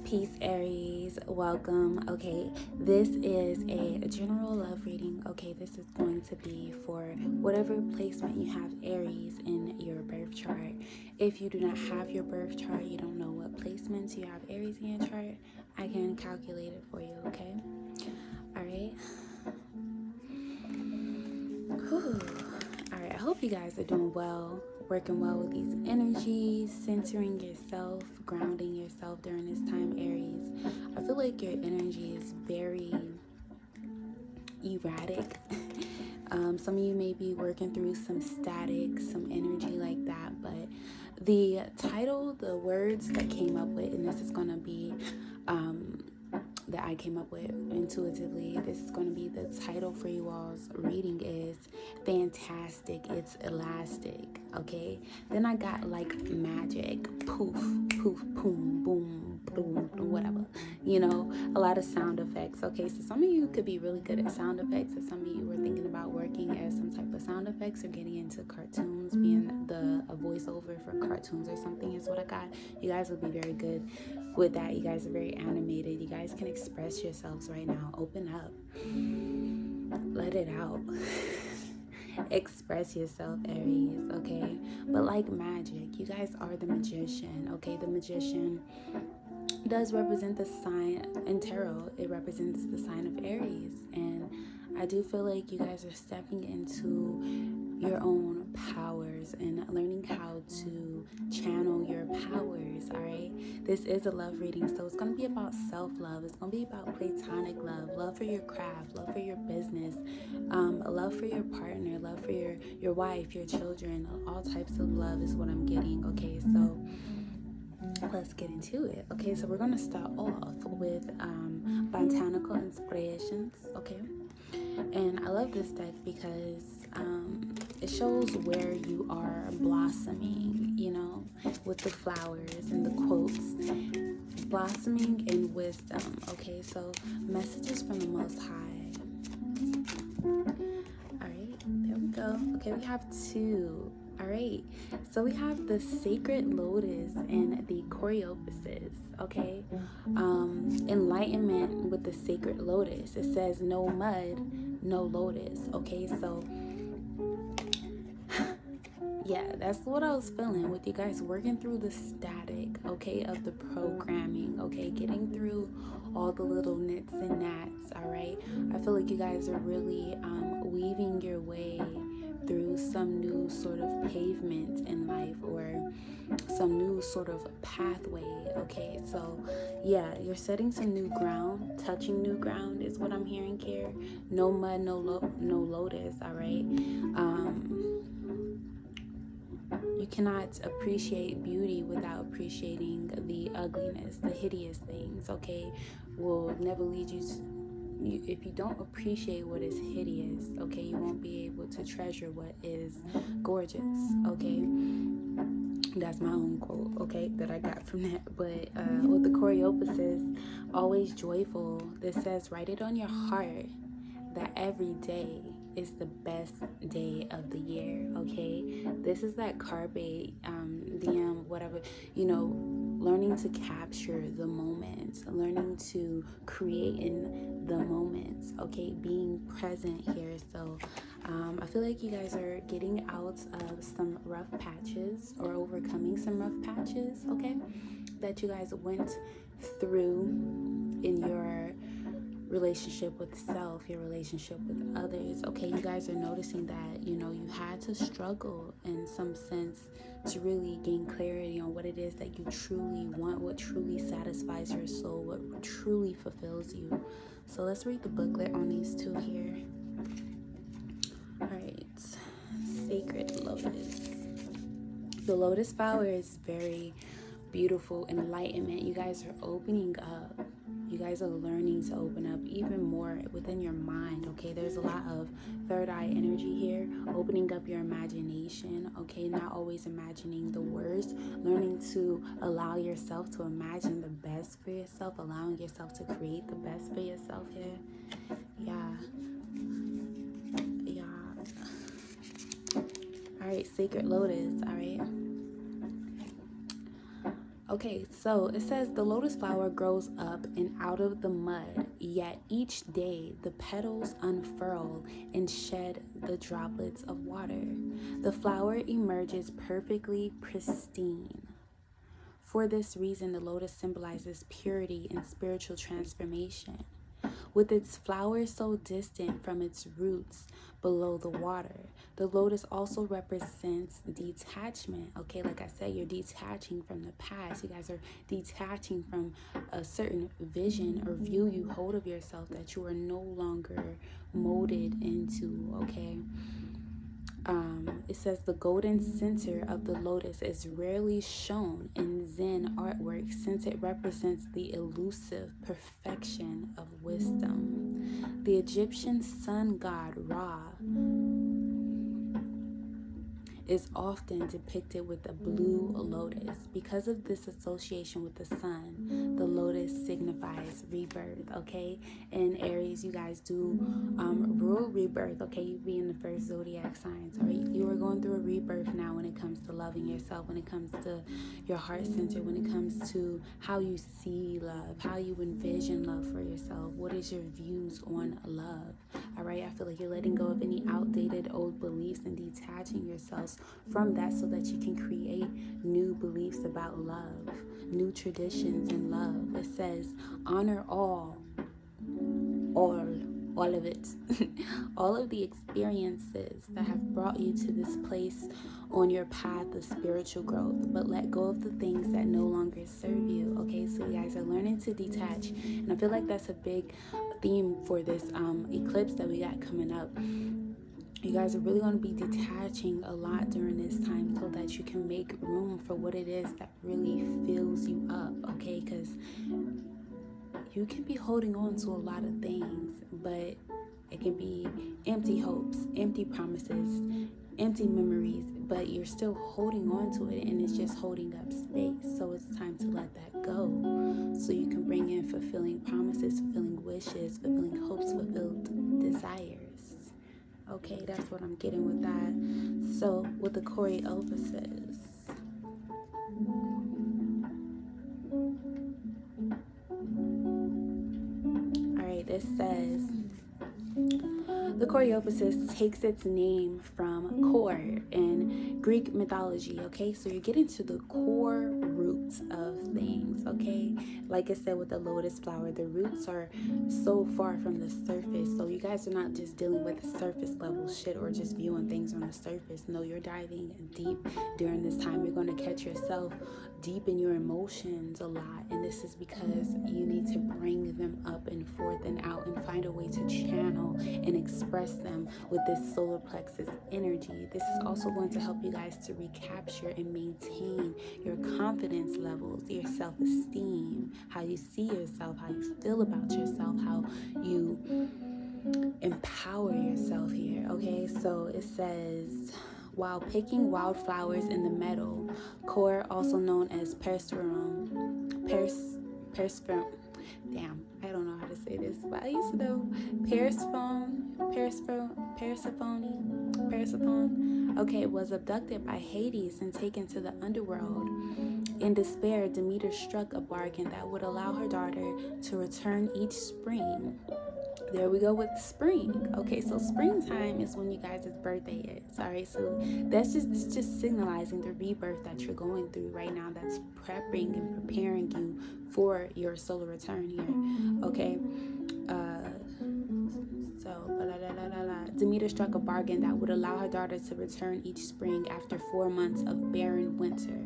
Peace, Aries. Welcome. Okay, this is a general love reading. Okay, this is going to be for whatever placement you have Aries in your birth chart. If you do not have your birth chart, you don't know what placements you have Aries in your chart, I can calculate it for you, okay? All right. Whew. All right, I hope you guys are doing well, working well with these energies, centering yourself, grounding yourself during this time, Aries. I feel like your energy is very erratic. Some of you may be working through some static, some energy like that, but the title, the words that came up with, and this is going to be that I came up with intuitively, this is going to be the title for you all's reading is fantastic, it's elastic. Okay, then I got like magic, poof, poof, boom, boom, boom, boom, whatever, you know, a lot of sound effects. Okay, so some of you could be really good at sound effects, and some of you were thinking about working as some type of sound effects or getting into cartoons, being a voiceover for cartoons or something is what I got. You guys would be very good with that. You guys are very animated. You guys can express yourselves right now. Open up, let it out. Express yourself, Aries. Okay, but like magic, you guys are the magician. Okay, the magician does represent the sign in tarot. It represents the sign of Aries, and I do feel like you guys are stepping into your own powers and learning how to channel your powers. All right, this is a love reading, so it's going to be about self-love. It's going to be about platonic love, love for your craft, love for your business, love for your partner, love for your wife, your children. All types of love is what I'm getting. Okay, so let's get into it. Okay, so we're going to start off with Botanical inspirations. Okay, and I love this deck because it shows where you are blossoming, you know, with the flowers and the quotes, blossoming in wisdom. Okay, so messages from the Most High. All right, there we go. Okay, we have two. All right, so we have the sacred lotus and the choreopuses. Okay, enlightenment with the sacred lotus. It says no mud, no lotus. Okay, so yeah, that's what I was feeling with you guys working through the static, okay, of the programming, okay, getting through all the little nits and gnats. All right, I feel like you guys are really weaving your way through some new sort of pavement in life, or some new sort of pathway. Okay, so yeah, you're setting some new ground, touching new ground is what I'm hearing here. No mud, no lotus. All right, you cannot appreciate beauty without appreciating the ugliness, the hideous things. Okay, will never lead you to if you don't appreciate what is hideous, okay, you won't be able to treasure what is gorgeous. Okay, that's my own quote, okay, that I got from that. But with the choreopuses, always joyful, this says write it on your heart that every day is the best day of the year. Okay, this is that carpe diem, whatever, you know, learning to capture the moments, learning to create in the moments. Okay, being present here. So I feel like you guys are getting out of some rough patches or overcoming some rough patches, okay, that you guys went through in your relationship with self, your relationship with others. Okay, you guys are noticing that, you know, you had to struggle in some sense to really gain clarity on what it is that you truly want, what truly satisfies your soul, what truly fulfills you. So let's read the booklet on these two here. All right, sacred lotus. The lotus flower is very beautiful, enlightenment. You guys are opening up. You guys are learning to open up even more within your mind. Okay, there's a lot of third eye energy here, opening up your imagination. Okay, not always imagining the worst, learning to allow yourself to imagine the best for yourself, allowing yourself to create the best for yourself here. Yeah. All right, sacred lotus. All right. Okay, so it says the lotus flower grows up and out of the mud, yet each day the petals unfurl and shed the droplets of water. The flower emerges perfectly pristine. For this reason, the lotus symbolizes purity and spiritual transformation. With its flowers so distant from its roots below the water, the lotus also represents detachment. Okay, like I said, you're detaching from the past. You guys are detaching from a certain vision or view you hold of yourself that you are no longer molded into. Okay. It says the golden center of the lotus is rarely shown in Zen artwork since it represents the elusive perfection of wisdom. The Egyptian sun god Ra is often depicted with a blue lotus. Because of this association with the sun, the lotus signifies rebirth, okay? In Aries, you guys do real rebirth, okay? You be in the first zodiac signs, all right? You are going through a rebirth now when it comes to loving yourself, when it comes to your heart center, when it comes to how you see love, how you envision love for yourself. What is your views on love? All right, I feel like you're letting go of any outdated old beliefs and detaching yourselves from that so that you can create new beliefs about love, new traditions in love. It says, honor all of it, all of the experiences that have brought you to this place on your path of spiritual growth, but let go of the things that no longer serve you. Okay, so you guys are learning to detach, and I feel like that's a big theme for this eclipse that we got coming up. You guys are really going to be detaching a lot during this time so that you can make room for what it is that really fills you up, okay? Because you can be holding on to a lot of things, but it can be empty hopes, empty promises, empty memories, but you're still holding on to it and it's just holding up space. So it's time to let that go so you can bring in fulfilling promises, fulfilling wishes, fulfilling hopes, fulfilled desires. Okay, that's what I'm getting with that. So with the choreophysis, all right, this says the choreophysis takes its name from core in Greek mythology. Okay, so you're getting to the core roots of things. Okay, like I said with the lotus flower, the roots are so far from the surface. So you guys are not just dealing with surface level shit or just viewing things on the surface. No, you're diving deep during this time. You're going to catch yourself deep in your emotions a lot, and this is because you need to bring them up and forth and out and find a way to channel and express them with this solar plexus energy. This is also going to help you guys to recapture and maintain your confidence levels, your self-esteem, how you see yourself, how you feel about yourself, how you empower yourself here. Okay, so it says, while picking wildflowers in the meadow, core, also known as persephone, damn, I don't know how to say this, but I used to know Persephone, okay, was abducted by Hades and taken to the underworld. In despair, Demeter struck a bargain that would allow her daughter to return each spring. There we go with spring. Okay, so springtime is when you guys' birthday is. All right, so that's just signalizing the rebirth that you're going through right now. That's prepping and preparing you for your solar return here. Okay, Demeter struck a bargain that would allow her daughter to return each spring after 4 months of barren winter.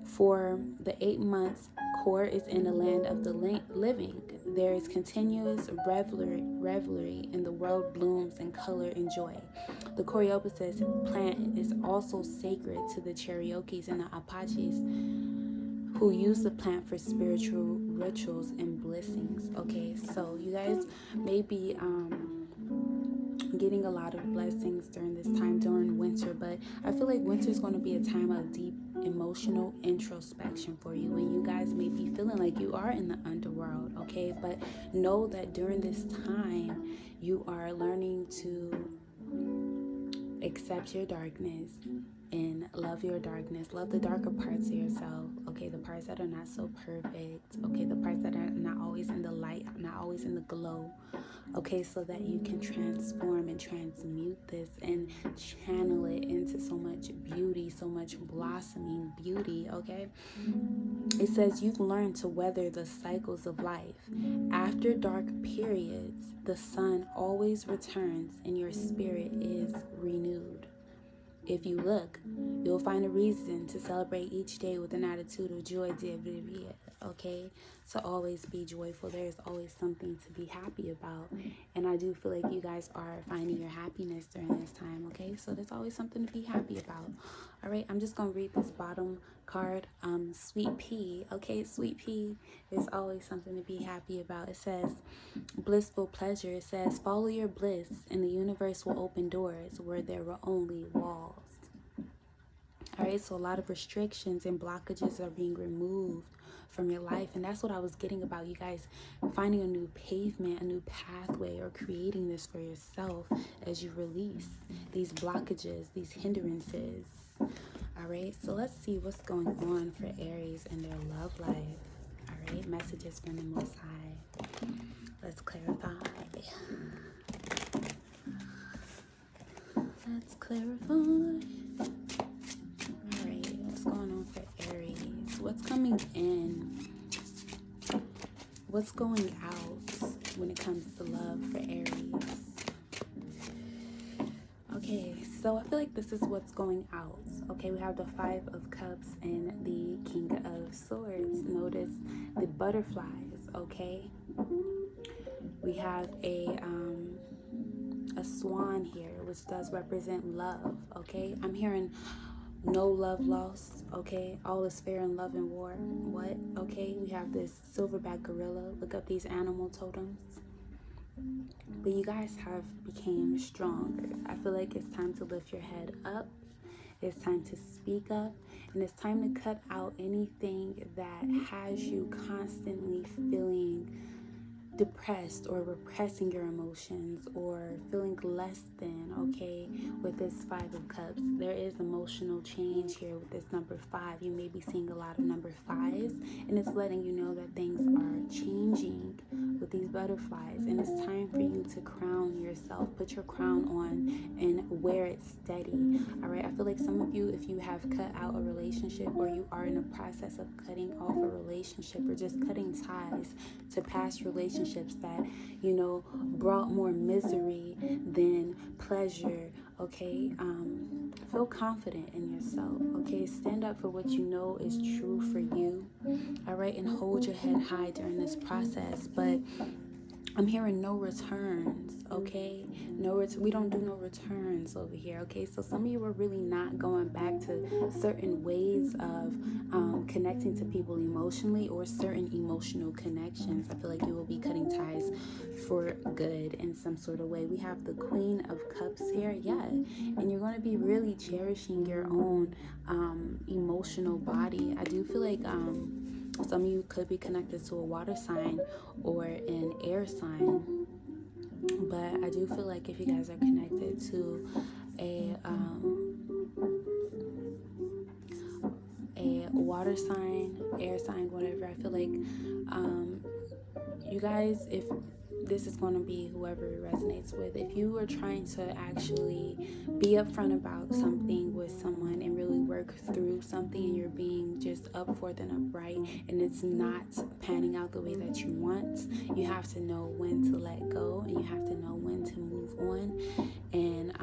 For the 8 months, core is in the land of the living. There is continuous revelry, and the world blooms in color and joy. The coreopsis plant is also sacred to the Cherokees and the Apaches, who use the plant for spiritual rituals and blessings. Okay, so you guys may be getting a lot of blessings during this time during winter, but I feel like winter is going to be a time of deep emotional introspection for you, when you guys may be feeling like you are in the underworld. Okay, but know that during this time you are learning to accept your darkness and love your darkness, love the darker parts of yourself. okay, the parts that are not so perfect, okay, the parts that are not always in the light, not always in the glow, okay, so that you can transform and transmute this and channel it into so much beauty, so much blossoming beauty, okay? It says you've learned to weather the cycles of life. After dark periods, the sun always returns and your spirit is renewed. If you look, you'll find a reason to celebrate each day with an attitude of joie de vivre, okay? To always be joyful. There's always something to be happy about. And I do feel like you guys are finding your happiness during this time, okay? So there's always something to be happy about. All right, I'm just going to read this bottom card, Sweet Pea. Okay, Sweet Pea, there's always something to be happy about. It says, blissful pleasure. It says, follow your bliss and the universe will open doors where there were only walls. All right, so a lot of restrictions and blockages are being removed from your life. And that's what I was getting about, you guys finding a new pavement, a new pathway, or creating this for yourself as you release these blockages, these hindrances. All right, so let's see what's going on for Aries and their love life. All right, messages from the Most High. Let's clarify. Let's clarify. All right, what's going on for Aries? What's coming in? What's going out when it comes to love for Aries? Okay, so I feel like this is what's going out. Okay, we have the Five of Cups and the King of Swords. Notice the butterflies, okay? We have a swan here, which does represent love, okay? I'm hearing no love lost, okay? All is fair in love and war. What? Okay, we have this silverback gorilla. Look up these animal totems. But you guys have became stronger. I feel like it's time to lift your head up. It's time to speak up. And it's time to cut out anything that has you constantly feeling depressed or repressing your emotions or feeling less than, okay, with this Five of Cups. There is emotional change here with this number 5. You may be seeing a lot of number 5s, and it's letting you know that things are changing with these butterflies, and it's time for you to crown yourself. Put your crown on and wear it steady. All right, I feel like some of you, if you have cut out a relationship or you are in the process of cutting off a relationship or just cutting ties to past relationships that, you know, brought more misery than pleasure, okay? Feel confident in yourself, okay? Stand up for what you know is true for you, all right? And hold your head high during this process. But I'm hearing no returns, okay? We don't do no returns over here, okay? So some of you are really not going back to certain ways of connecting to people emotionally or certain emotional connections. I feel like you will be cutting ties for good in some sort of way. We have the Queen of Cups here, yeah. And you're going to be really cherishing your own emotional body. I do feel like some of you could be connected to a water sign or an air sign, but I do feel like if you guys are connected to a water sign, air sign, whatever, I feel like you guys, if this is going to be whoever it resonates with, if you are trying to actually be upfront about something with someone and really work through something, and you're being just up forth and upright and it's not panning out the way that you want, you have to know when to let go and you have to know when to move on, and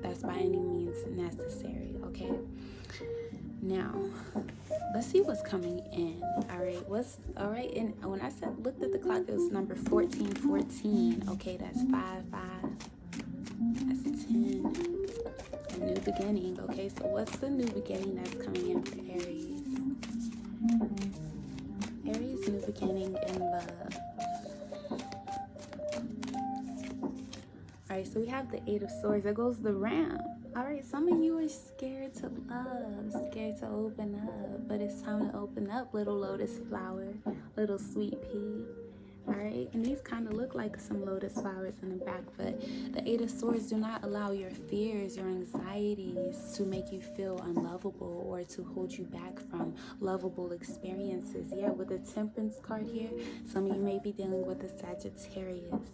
that's by any means necessary, okay? Now, let's see what's coming in. All right? And when I looked at the clock, it was number 1414. Okay, that's 5, 5. That's 10. A new beginning. Okay, so what's the new beginning that's coming in for Aries? Aries, new beginning in love. All right, so we have the 8 of Swords. There goes the Ram. All right, some of you are scared to love, scared to open up, but it's time to open up, little lotus flower, little sweet pea. Alright, and these kind of look like some lotus flowers in the back, but the Eight of Swords do not allow your fears, your anxieties to make you feel unlovable or to hold you back from lovable experiences. Yeah, with the Temperance card here, some of you may be dealing with a Sagittarius.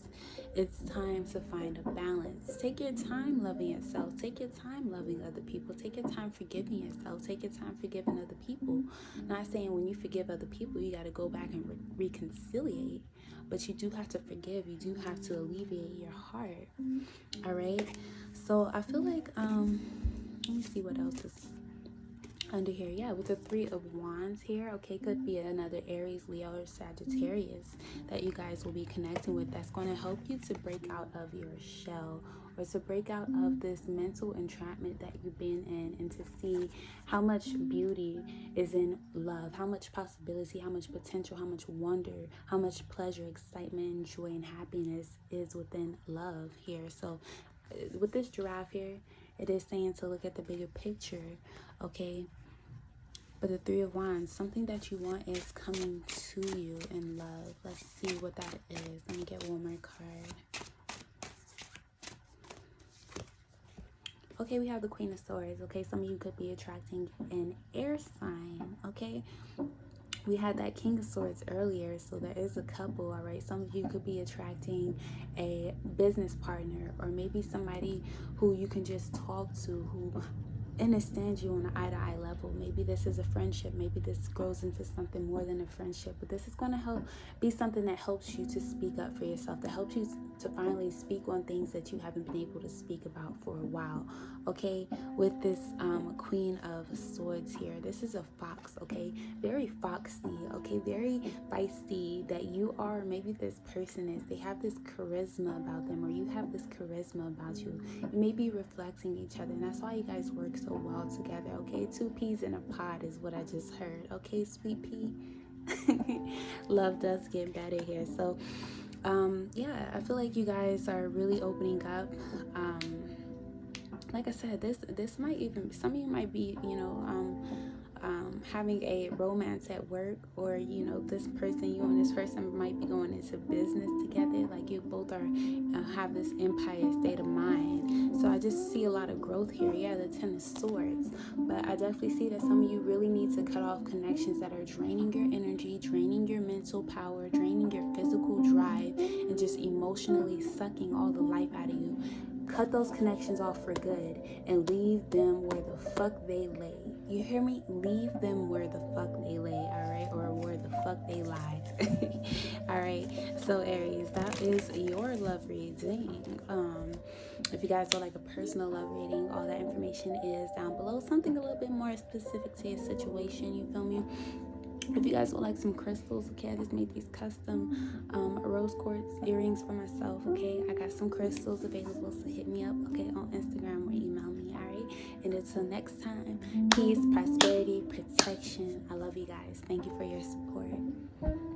It's time to find a balance. Take your time loving yourself. Take your time loving other people. Take your time forgiving yourself. Take your time forgiving other people. Not saying when you forgive other people, you got to go back and reconciliate. But you do have to forgive. You do have to alleviate your heart. All right. So I feel like, let me see what else is under here. Yeah, with the Three of Wands here. Okay, could be another Aries, Leo, or Sagittarius that you guys will be connecting with. That's going to help you to break out of your shell, or to break out of this mental entrapment that you've been in, and to see how much beauty is in love, how much possibility, how much potential, how much wonder, how much pleasure, excitement, joy, and happiness is within love here. So with this giraffe here, it is saying to look at the bigger picture, okay? But the Three of Wands, something that you want is coming to you in love. Let's see what that is. Let me get one more card. Okay, we have the Queen of Swords. Okay, some of you could be attracting an air sign. Okay, we had that King of Swords earlier, so there is a couple. All right, some of you could be attracting a business partner, or maybe somebody who you can just talk to, who understands you on an eye-to-eye level. Maybe this is a friendship. Maybe this grows into something more than a friendship. But this is going to help be something that helps you to speak up for yourself, that helps you to finally speak on things that you haven't been able to speak about for a while. Okay, with this Queen of Swords here, this is a fox. Okay, very foxy. Okay, very feisty. That you are, maybe this person is, they have this charisma about them, or you have this charisma about you. You may be reflecting each other, and that's why you guys work so well together. Okay, two peas in a pod is what I just heard. Okay, sweet pea. Love does get better here. So yeah, I feel like you guys are really opening up. Like I said, this might even, some of you might be, you know, having a romance at work, or you know, this person, you and this person might be going into business together. Like you both are have this empire state of mind. So I just see a lot of growth here. Yeah, the Ten of Swords, but I definitely see that some of you really need to cut off connections that are draining your energy, draining your mental power, draining your physical drive, and just emotionally sucking all the life out of you. Cut those connections off for good and leave them where the fuck they lay. You hear me? Leave them where the fuck they lay, all right? Or where the fuck they lie. All right. So Aries, that is your love reading. If you guys would like a personal love reading, all that information is down below. Something a little bit more specific to your situation, you feel me? If you guys would like some crystals, okay, I just made these custom rose quartz earrings for myself, okay? I got some crystals available, so hit me up, okay, on Instagram or email me, all right? And until next time, peace, prosperity, protection. I love you guys. Thank you for your support.